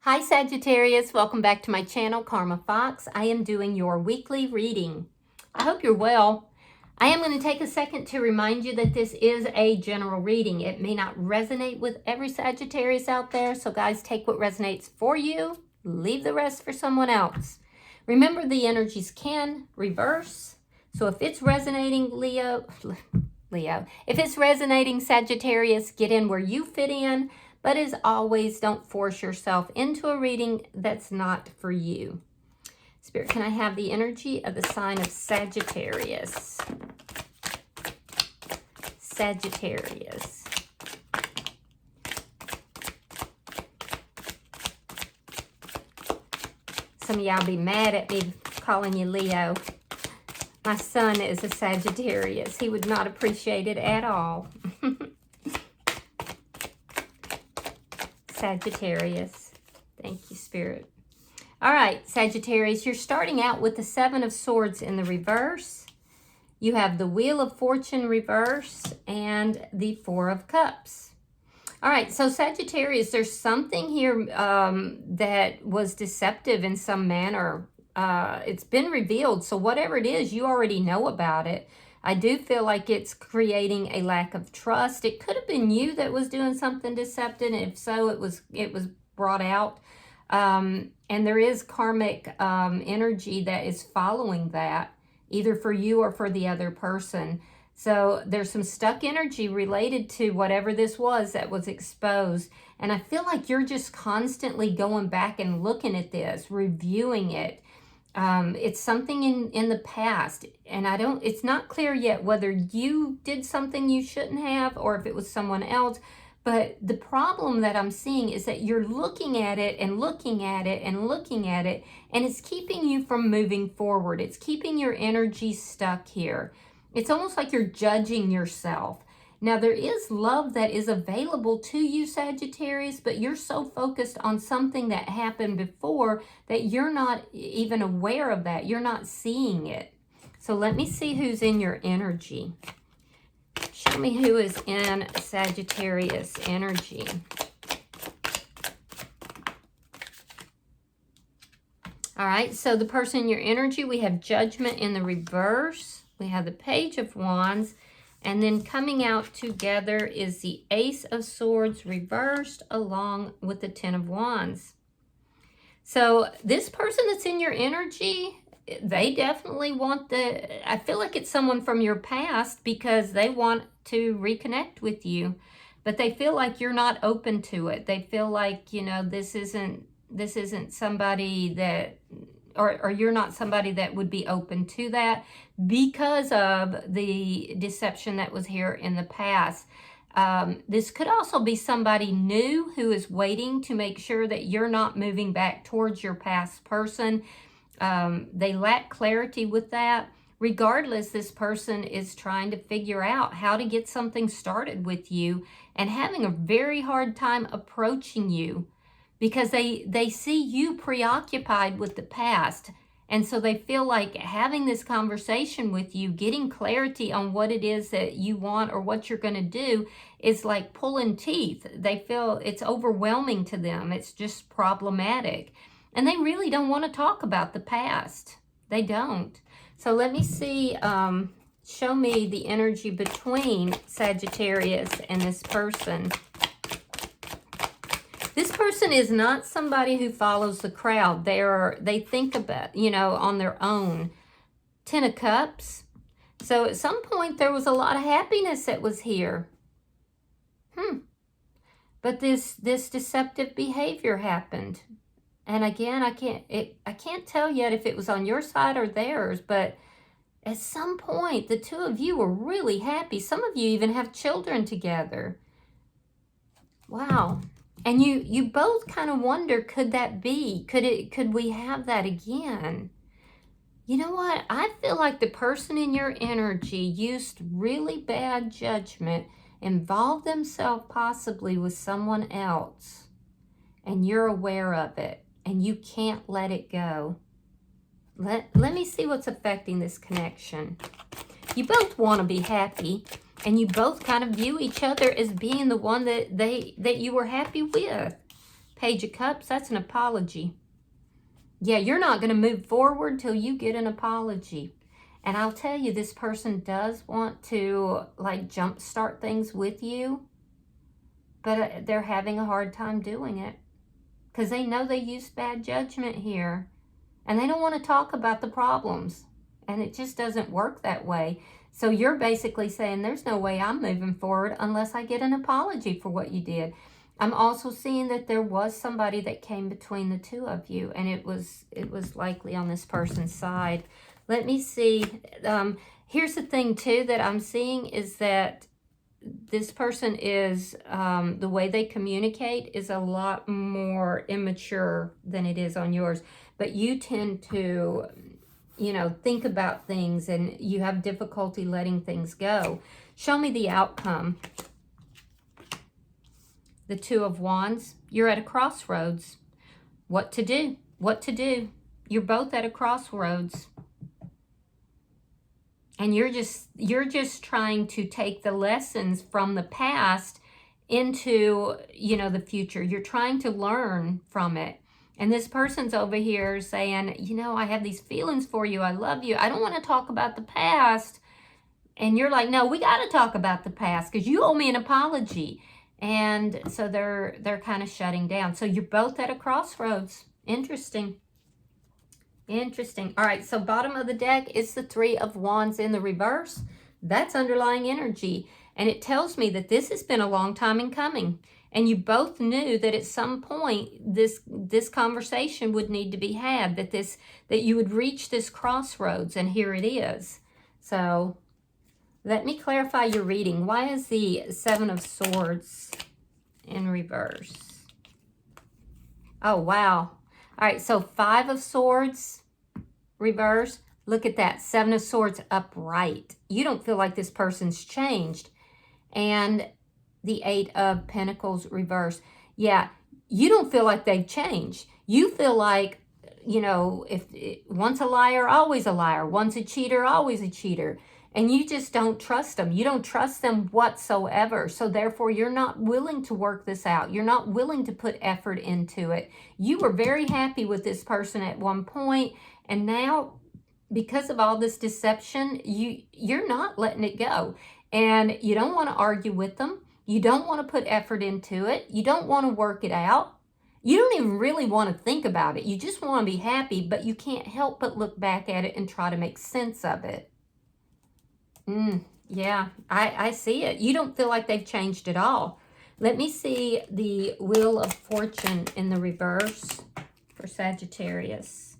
Hi Sagittarius, welcome back to my channel, Karma Fox. I am doing your weekly reading. I hope you're well. I am going to take a second to remind you that this is a general reading. It may not resonate with every Sagittarius out there, so guys, take what resonates for you, leave the rest for someone else. Remember, the energies can reverse, so if it's resonating Leo, if it's resonating Sagittarius, get in where you fit in. But as always, don't force yourself into a reading that's not for you. Spirit, can I have the energy of the sign of Sagittarius? Sagittarius. Some of y'all be mad at me calling you Leo. My son is a Sagittarius. He would not appreciate it at all. Sagittarius. Thank you, Spirit. All right, Sagittarius, you're starting out with the Seven of Swords in the reverse. You have the Wheel of Fortune reverse and the Four of Cups. All right, so Sagittarius, there's something here that was deceptive in some manner. It's been revealed, so whatever it is, you already know about it. I do feel like it's creating a lack of trust. It could have been you that was doing something deceptive, and if so, it was brought out. And there is karmic energy that is following that, either for you or for the other person. So there's some stuck energy related to whatever this was that was exposed. And I feel like you're just constantly going back and looking at this, reviewing it. It's something in the past, and it's not clear yet whether you did something you shouldn't have or if it was someone else. But the problem that I'm seeing is that you're looking at it and looking at it and looking at it, and it's keeping you from moving forward. It's keeping your energy stuck here. It's almost like you're judging yourself. Now, there is love that is available to you, Sagittarius, but you're so focused on something that happened before that you're not even aware of that. You're not seeing it. So let me see who's in your energy. Show me who is in Sagittarius energy. All right, so the person in your energy, we have Judgment in the reverse. We have the Page of Wands. And then coming out together is the Ace of Swords reversed along with the Ten of Wands. So this person that's in your energy, they definitely want I feel like it's someone from your past because they want to reconnect with you. But they feel like you're not open to it. They feel like, you know, this isn't somebody that... Or you're not somebody that would be open to that because of the deception that was here in the past. This could also be somebody new who is waiting to make sure that you're not moving back towards your past person. They lack clarity with that. Regardless, this person is trying to figure out how to get something started with you and having a very hard time approaching you, because they see you preoccupied with the past. And so they feel like having this conversation with you, getting clarity on what it is that you want or what you're going to do, is like pulling teeth. They feel it's overwhelming to them. It's just problematic. And they really don't want to talk about the past. They don't. So let me see, show me the energy between Sagittarius and this person. This person is not somebody who follows the crowd. They think about, you know, on their own. Ten of Cups. So at some point there was a lot of happiness that was here. But this deceptive behavior happened. And again, I can't tell yet if it was on your side or theirs, but at some point the two of you were really happy. Some of you even have children together. Wow. And you both kind of wonder, could that be? Could we have that again? You know what? I feel like the person in your energy used really bad judgment, involved themselves possibly with someone else, and you're aware of it, and you can't let it go. Let me see what's affecting this connection. You both want to be happy, and you both kind of view each other as being the one that you were happy with. Page of Cups, that's an apology. Yeah, you're not going to move forward till you get an apology. And I'll tell you, this person does want to like jumpstart things with you, but they're having a hard time doing it because they know they used bad judgment here and they don't want to talk about the problems, and it just doesn't work that way. So you're basically saying there's no way I'm moving forward unless I get an apology for what you did. I'm also seeing that there was somebody that came between the two of you, and it was likely on this person's side. Let me see. Here's the thing too that I'm seeing is that this person is, the way they communicate is a lot more immature than it is on yours. But you tend to, you know, think about things and you have difficulty letting things go. Show me the outcome. The Two of Wands. You're at a crossroads. What to do? What to do? You're both at a crossroads. And you're just trying to take the lessons from the past into, you know, the future. You're trying to learn from it. And this person's over here saying, you know, I have these feelings for you. I love you. I don't want to talk about the past. And you're like, no, we got to talk about the past because you owe me an apology. And so they're kind of shutting down. So you're both at a crossroads. Interesting. Interesting. All right, so bottom of the deck is the Three of Wands in the reverse. That's underlying energy. And it tells me that this has been a long time in coming. And you both knew that at some point this conversation would need to be had, that you would reach this crossroads, and here it is. So let me clarify your reading. Why is the Seven of Swords in reverse? Oh, wow. All right, so Five of Swords, reverse. Look at that, Seven of Swords upright. You don't feel like this person's changed. And the Eight of Pentacles, reverse. Yeah, you don't feel like they've changed. You feel like, you know, once a liar, always a liar. Once a cheater, always a cheater. And you just don't trust them. You don't trust them whatsoever. So therefore, you're not willing to work this out. You're not willing to put effort into it. You were very happy with this person at one point, and now, because of all this deception, you're not letting it go. And you don't want to argue with them. You don't want to put effort into it. You don't want to work it out. You don't even really want to think about it. You just want to be happy, but you can't help but look back at it and try to make sense of it. Yeah, I see it. You don't feel like they've changed at all. Let me see the Wheel of Fortune in the reverse for Sagittarius.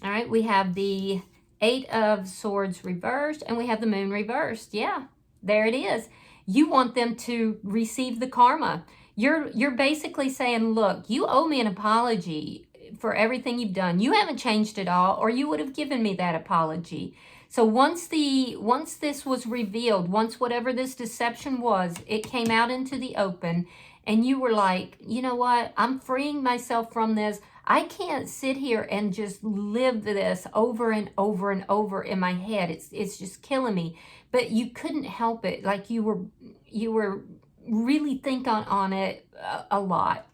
All right, we have the Eight of Swords reversed, and we have the Moon reversed. Yeah, there it is. You want them to receive the karma. You're basically saying, look, you owe me an apology for everything you've done. You haven't changed at all, or you would have given me that apology. So once this was revealed, once whatever this deception was, it came out into the open, and you were like, you know what? I'm freeing myself from this. I can't sit here and just live this over and over and over in my head. It's just killing me. But you couldn't help it. Like you were really thinking on it a lot.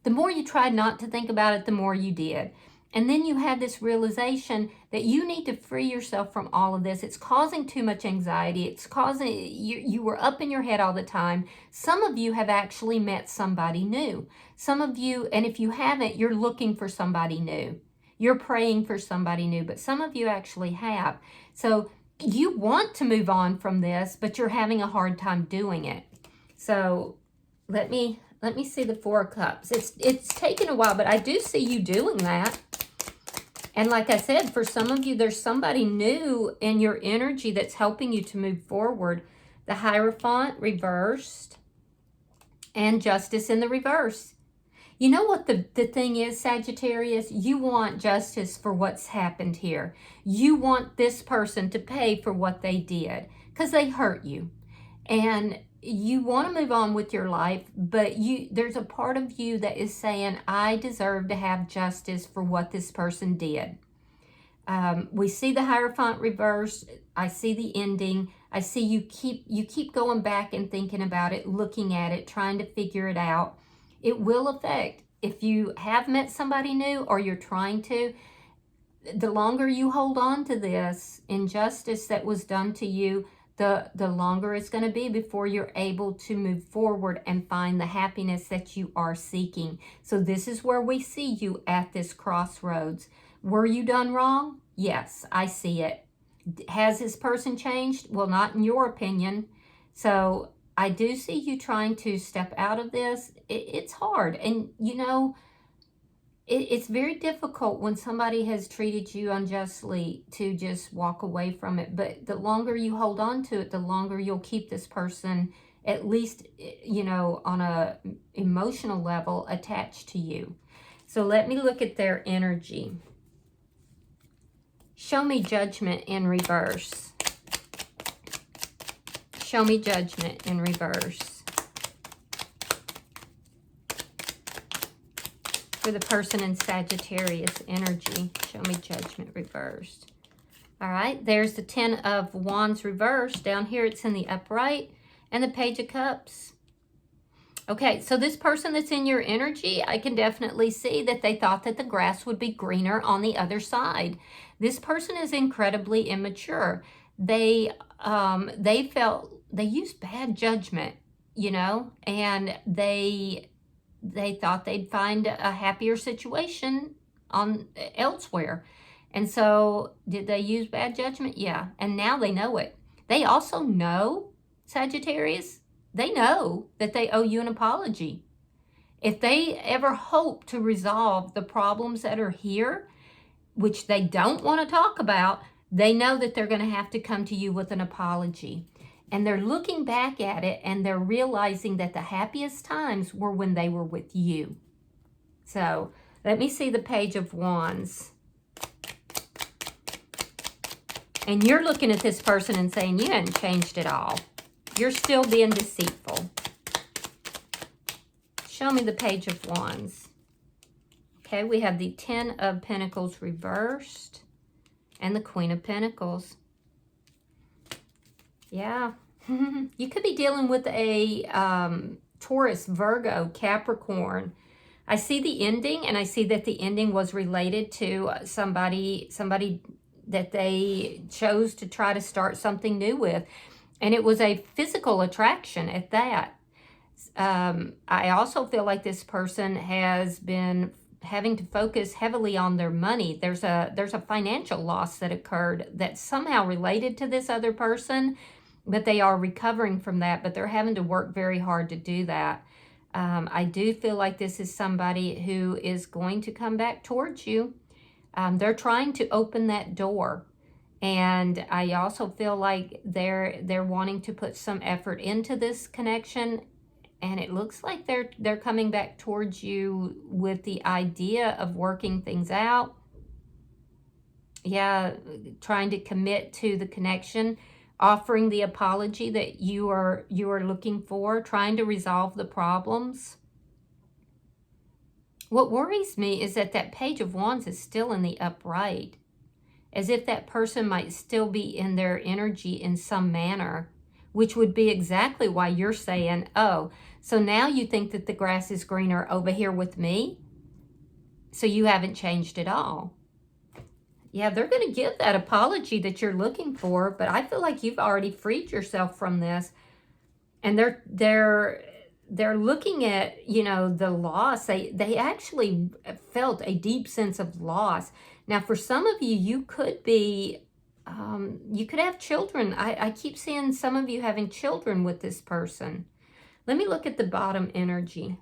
The more you tried not to think about it, the more you did. And then you had this realization that you need to free yourself from all of this. It's causing too much anxiety. It's causing, you were up in your head all the time. Some of you have actually met somebody new. Some of you, and if you haven't, you're looking for somebody new. You're praying for somebody new, but some of you actually have. So you want to move on from this, but you're having a hard time doing it. So let me see the Four of Cups. It's taken a while, but I do see you doing that. And like I said, for some of you, there's somebody new in your energy that's helping you to move forward. The Hierophant reversed and Justice in the reverse. You know what the thing is, Sagittarius? You want justice for what's happened here. You want this person to pay for what they did because they hurt you. And you want to move on with your life, but there's a part of you that is saying, I deserve to have justice for what this person did. We see the Hierophant reverse. I see the ending. I see you keep going back and thinking about it, looking at it, trying to figure it out. It will affect. If you have met somebody new or you're trying to, the longer you hold on to this injustice that was done to you, the longer it's going to be before you're able to move forward and find the happiness that you are seeking. So this is where we see you at this crossroads. Were you done wrong? Yes, I see it. Has this person changed? Well, not in your opinion. So I do see you trying to step out of this. It's hard. And, you know, it's very difficult when somebody has treated you unjustly to just walk away from it. But the longer you hold on to it, the longer you'll keep this person, at least, you know, on a emotional level, attached to you. So let me look at their energy. Show me Judgment in reverse. Show me Judgment in reverse. For the person in Sagittarius energy, show me Judgment reversed. All right, there's the Ten of Wands reversed. Down here, it's in the upright. And the Page of Cups. Okay, so this person that's in your energy, I can definitely see that they thought that the grass would be greener on the other side. This person is incredibly immature. They felt, they used bad judgment, you know, and they thought they'd find a happier situation elsewhere. And so did they use bad judgment? Yeah. And now they know it. They also know, Sagittarius, they know that they owe you an apology. If they ever hope to resolve the problems that are here, which they don't want to talk about, they know that they're going to have to come to you with an apology. And they're looking back at it and they're realizing that the happiest times were when they were with you. So let me see the Page of Wands. And you're looking at this person and saying, you hadn't changed at all. You're still being deceitful. Show me the Page of Wands. Okay, we have the Ten of Pentacles reversed and the Queen of Pentacles. Yeah. You could be dealing with a Taurus, Virgo, Capricorn. I see the ending, and I see that the ending was related to somebody that they chose to try to start something new with. And it was a physical attraction at that. I also feel like this person has been having to focus heavily on their money. There's a financial loss that occurred that's somehow related to this other person, but they are recovering from that, but they're having to work very hard to do that. I do feel like this is somebody who is going to come back towards you. They're trying to open that door. And I also feel like they're wanting to put some effort into this connection. And it looks like they're coming back towards you with the idea of working things out. Yeah, trying to commit to the connection, offering the apology that you are looking for, trying to resolve the problems. What worries me is that Page of Wands is still in the upright, as if that person might still be in their energy in some manner, which would be exactly why you're saying, oh, so now you think that the grass is greener over here with me? So you haven't changed at all. Yeah, they're going to give that apology that you're looking for, but I feel like you've already freed yourself from this. And they're looking at, you know, the loss. They actually felt a deep sense of loss. Now, for some of you, you could be, you could have children. I keep seeing some of you having children with this person. Let me look at the bottom energy.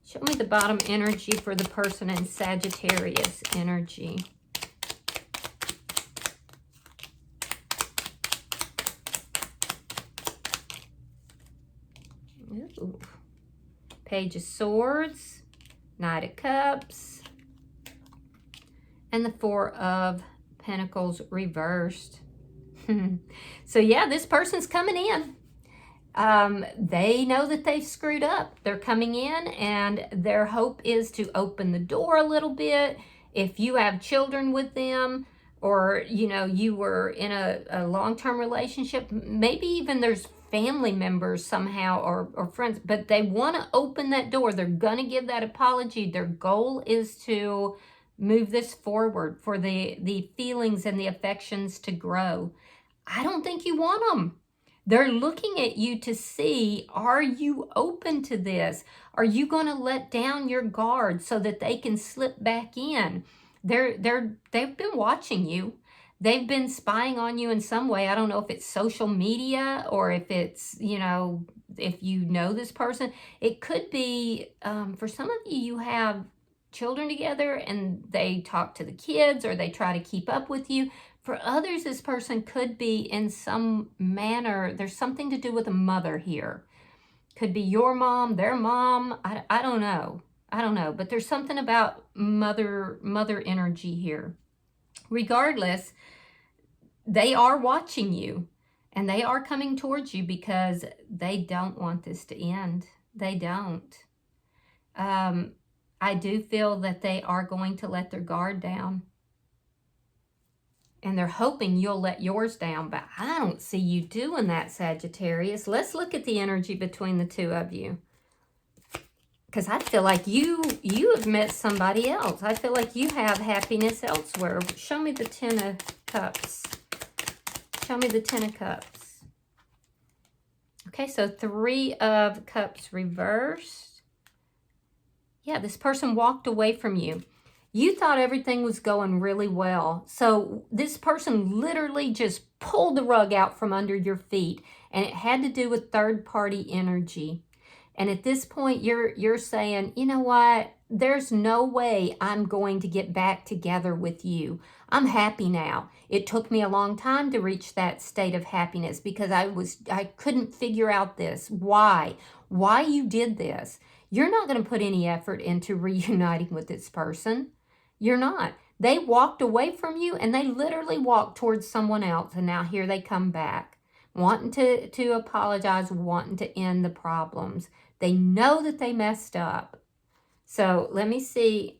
Show me the bottom energy for the person in Sagittarius energy. Ooh. Page of Swords, Knight of Cups, and the Four of Pentacles reversed. So yeah, this person's coming in. They know that they've screwed up. They're coming in, and their hope is to open the door a little bit. If you have children with them, or, you know, you were in a long-term relationship, maybe even there's family members somehow or friends, but they want to open that door. They're going to give that apology. Their goal is to move this forward, for the feelings and the affections to grow. I don't think you want them. They're looking at you to see, are you open to this? Are you going to let down your guard so that they can slip back in? They've been watching you. They've been spying on you in some way. I don't know if it's social media or if it's, if you know this person. It could be, for some of you, you have children together and they talk to the kids or they try to keep up with you. For others, this person could be in some manner, there's something to do with a mother here. Could be your mom, their mom, I don't know. I don't know, but there's something about mother energy here. Regardless, they are watching you and they are coming towards you because they don't want this to end. They don't. I do feel that they are going to let their guard down. And they're hoping you'll let yours down, but I don't see you doing that, Sagittarius. Let's look at the energy between the two of you. Because I feel like you have met somebody else. I feel like you have happiness elsewhere. Show me the Ten of Cups. Show me the Ten of Cups. Okay, so Three of Cups reversed. Yeah, this person walked away from you. You thought everything was going really well. So this person literally just pulled the rug out from under your feet, and it had to do with third-party energy. And at this point, you're saying, you know what? There's no way I'm going to get back together with you. I'm happy now. It took me a long time to reach that state of happiness because I couldn't figure out this. Why you did this. You're not going to put any effort into reuniting with this person. You're not. They walked away from you and they literally walked towards someone else. And now here they come back, wanting to apologize, wanting to end the problems. They know that they messed up. So let me see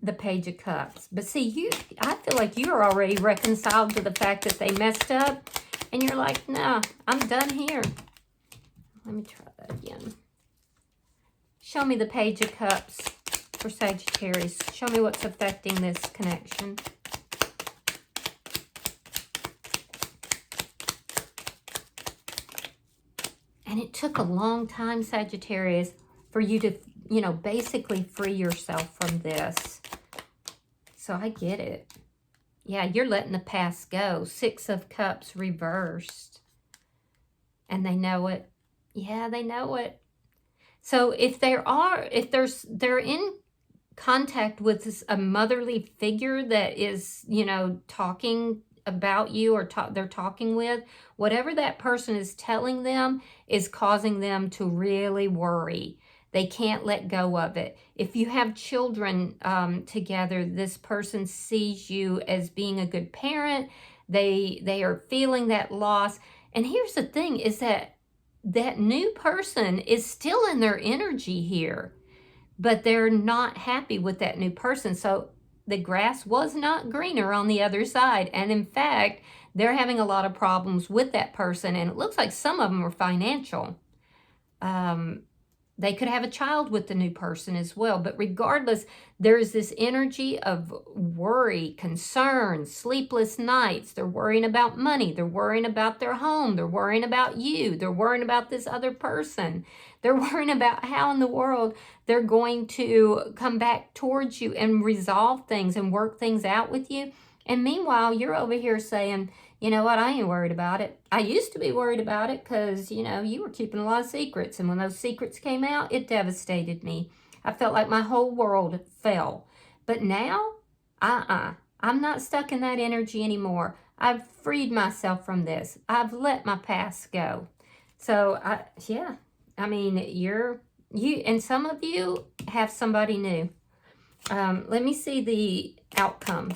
the Page of Cups. But see, I feel like you're already reconciled to the fact that they messed up. And you're like, no, I'm done here. Let me try that again. Show me the Page of Cups for Sagittarius. Show me what's affecting this connection. And it took a long time, Sagittarius, for you to, basically free yourself from this. So I get it. Yeah, you're letting the past go. Six of Cups reversed. And they know it. Yeah, they know it. So if they're in contact with a motherly figure that is, talking about you or they're talking with, whatever that person is telling them is causing them to really worry. They can't let go of it. If you have children together, this person sees you as being a good parent. They are feeling that loss. And here's the thing is that new person is still in their energy here, but they're not happy with that new person. So the grass was not greener on the other side. And in fact, they're having a lot of problems with that person. And it looks like some of them are financial. They could have a child with the new person as well. But regardless, there is this energy of worry, concern, sleepless nights. They're worrying about money. They're worrying about their home. They're worrying about you. They're worrying about this other person. They're worrying about how in the world they're going to come back towards you and resolve things and work things out with you. And meanwhile, you're over here saying, you know what, I ain't worried about it. I used to be worried about it because, you were keeping a lot of secrets. And when those secrets came out, it devastated me. I felt like my whole world fell. But now, I'm not stuck in that energy anymore. I've freed myself from this. I've let my past go. So, you and some of you have somebody new. Let me see the outcome.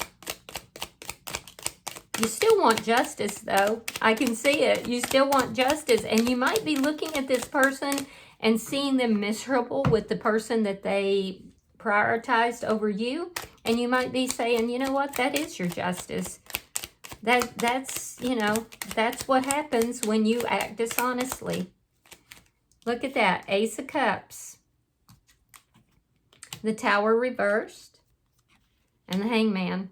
You still want justice, though. I can see it. You still want justice. And you might be looking at this person and seeing them miserable with the person that they prioritized over you. And you might be saying, you know what? That is your justice. That's, you know, that's what happens when you act dishonestly. Look at that. Ace of Cups. The Tower reversed. And the Hangman.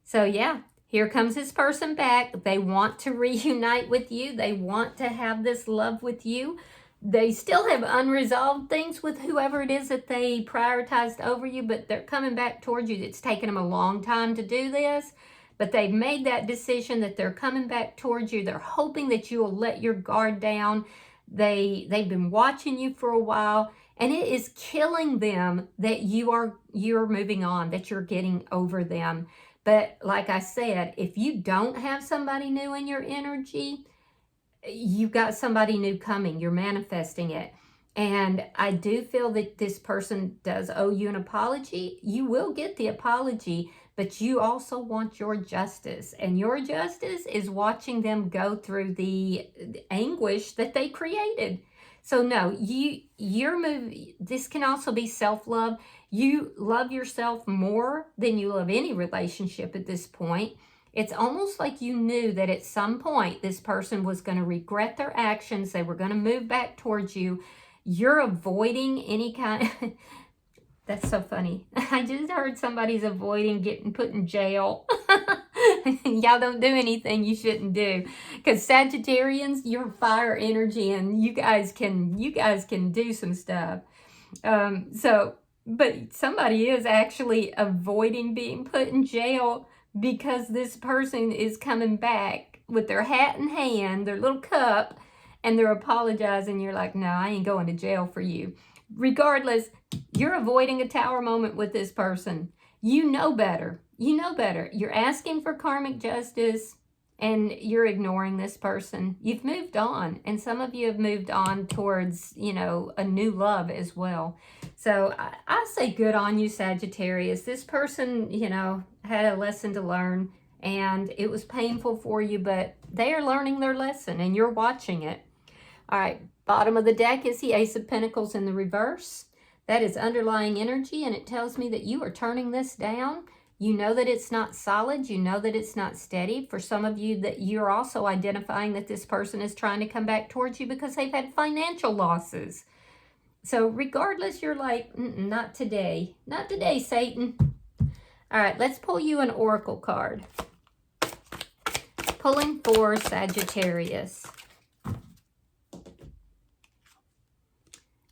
So, yeah. Here comes this person back. They want to reunite with you. They want to have this love with you. They still have unresolved things with whoever it is that they prioritized over you, but they're coming back towards you. It's taken them a long time to do this, but they've made that decision that they're coming back towards you. They're hoping that you will let your guard down. They've been watching you for a while, and it is killing them that you're moving on, that you're getting over them. But like I said, if you don't have somebody new in your energy, you've got somebody new coming. You're manifesting it. And I do feel that this person does owe you an apology. You will get the apology, but you also want your justice. And your justice is watching them go through the anguish that they created. So no, your move, this can also be self-love. You love yourself more than you love any relationship at this point. It's almost like you knew that at some point this person was going to regret their actions. They were going to move back towards you. You're avoiding any kind. That's so funny. I just heard somebody's avoiding getting put in jail. Y'all don't do anything you shouldn't do, because Sagittarians, you're fire energy, and you guys can do some stuff. But somebody is actually avoiding being put in jail because this person is coming back with their hat in hand, their little cup, and they're apologizing. You're like, no, I ain't going to jail for you. Regardless, you're avoiding a tower moment with this person. You know better. You know better. You're asking for karmic justice, and you're ignoring this person. You've moved on, and some of you have moved on towards, you know, a new love as well. So I say good on you, Sagittarius. This person, you know, had a lesson to learn, and it was painful for you, but they are learning their lesson, and you're watching it. All right, bottom of the deck is the Ace of Pentacles in the reverse. That is underlying energy, and it tells me that you are turning this down. You know that it's not solid. You know that it's not steady. For some of you, that you're also identifying that this person is trying to come back towards you because they've had financial losses. So regardless, you're like, not today. Not today, Satan. All right, let's pull you an oracle card. Pulling for Sagittarius.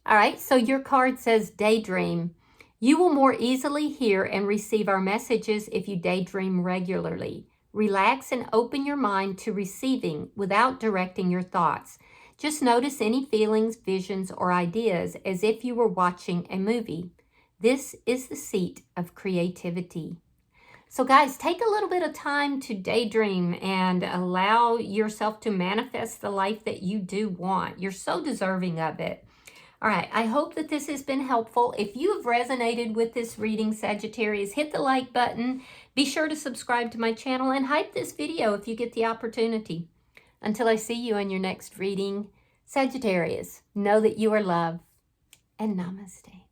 All right, so your card says daydream. You will more easily hear and receive our messages if you daydream regularly. Relax and open your mind to receiving without directing your thoughts. Just notice any feelings, visions, or ideas as if you were watching a movie. This is the seat of creativity. So guys, take a little bit of time to daydream and allow yourself to manifest the life that you do want. You're so deserving of it. All right, I hope that this has been helpful. If you have resonated with this reading, Sagittarius, hit the like button. Be sure to subscribe to my channel and hype this video if you get the opportunity. Until I see you in your next reading, Sagittarius, know that you are loved, and namaste.